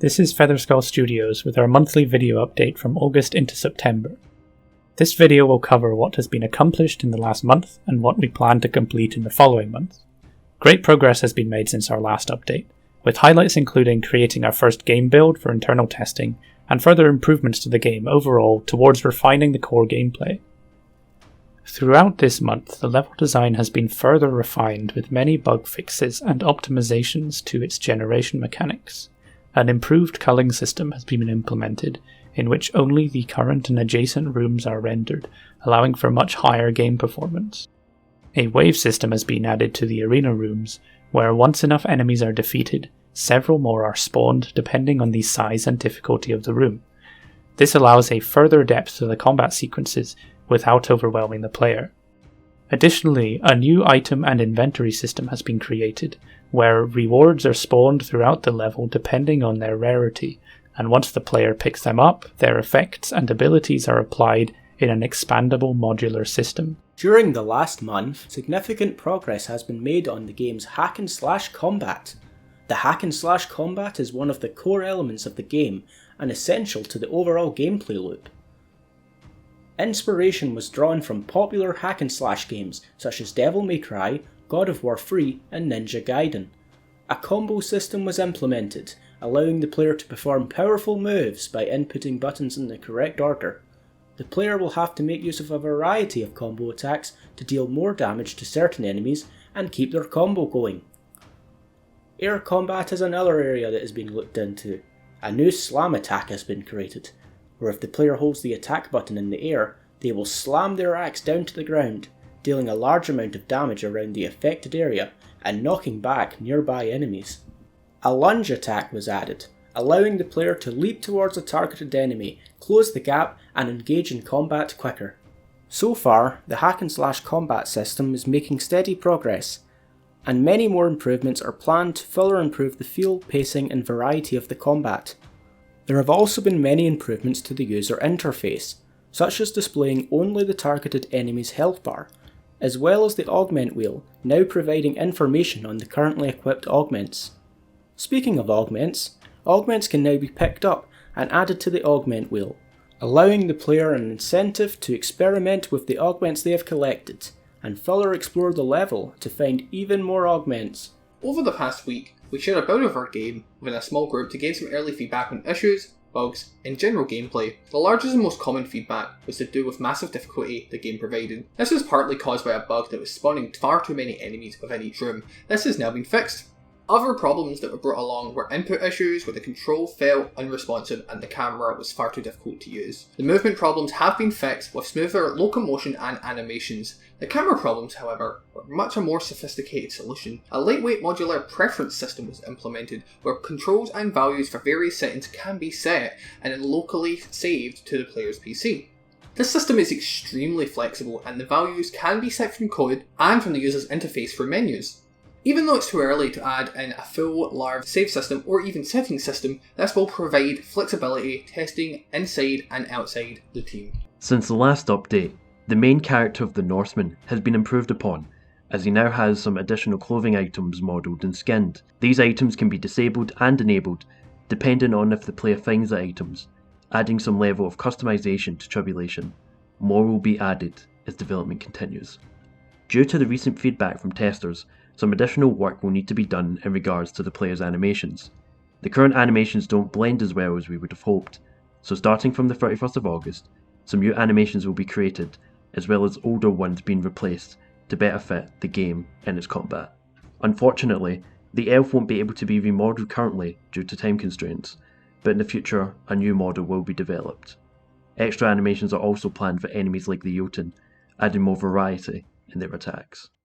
This is Featherskull Studios with our monthly video update from August into September. This video will cover what has been accomplished in the last month and what we plan to complete in the following month. Great progress has been made since our last update, with highlights including creating our first game build for internal testing and further improvements to the game overall towards refining the core gameplay. Throughout this month, the level design has been further refined with many bug fixes and optimizations to its generation mechanics. An improved culling system has been implemented, in which only the current and adjacent rooms are rendered, allowing for much higher game performance. A wave system has been added to the arena rooms, where once enough enemies are defeated, several more are spawned depending on the size and difficulty of the room. This allows a further depth to the combat sequences without overwhelming the player. Additionally, a new item and inventory system has been created, where rewards are spawned throughout the level depending on their rarity, and once the player picks them up, their effects and abilities are applied in an expandable modular system. During the last month, significant progress has been made on the game's hack and slash combat. The hack and slash combat is one of the core elements of the game and essential to the overall gameplay loop. Inspiration was drawn from popular hack and slash games such as Devil May Cry, God of War 3 and Ninja Gaiden. A combo system was implemented, allowing the player to perform powerful moves by inputting buttons in the correct order. The player will have to make use of a variety of combo attacks to deal more damage to certain enemies and keep their combo going. Air combat is another area that has been looked into. A new slam attack has been created, where if the player holds the attack button in the air, they will slam their axe down to the ground, dealing a large amount of damage around the affected area and knocking back nearby enemies. A lunge attack was added, allowing the player to leap towards a targeted enemy, close the gap and engage in combat quicker. So far, the hack and slash combat system is making steady progress, and many more improvements are planned to further improve the feel, pacing and variety of the combat. There have also been many improvements to the user interface, such as displaying only the targeted enemy's health bar, as well as the augment wheel, now providing information on the currently equipped augments. Speaking of augments can now be picked up and added to the augment wheel, allowing the player an incentive to experiment with the augments they have collected, and further explore the level to find even more augments. Over the past week, we shared a bout of our game within a small group to gain some early feedback on issues, bugs, and general gameplay. The largest and most common feedback was to do with massive difficulty the game provided. This was partly caused by a bug that was spawning far too many enemies within each room. This has now been fixed. Other problems that were brought along were input issues where the control felt unresponsive and the camera was far too difficult to use. The movement problems have been fixed with smoother locomotion and animations. The camera problems, however, were much a more sophisticated solution. A lightweight modular preference system was implemented where controls and values for various settings can be set and then locally saved to the player's PC. This system is extremely flexible and the values can be set from code and from the user's interface for menus. Even though it's too early to add in a full large save system or even setting system, this will provide flexibility testing inside and outside the team. Since the last update, the main character of the Norseman has been improved upon, as he now has some additional clothing items modelled and skinned. These items can be disabled and enabled, depending on if the player finds the items, adding some level of customization to Tribulation. More will be added as development continues. Due to the recent feedback from testers, some additional work will need to be done in regards to the player's animations. The current animations don't blend as well as we would have hoped, so starting from the 31st of August, some new animations will be created, as well as older ones being replaced to better fit the game and its combat. Unfortunately, the elf won't be able to be remodelled currently due to time constraints, but in the future a new model will be developed. Extra animations are also planned for enemies like the Jotun, adding more variety in their attacks.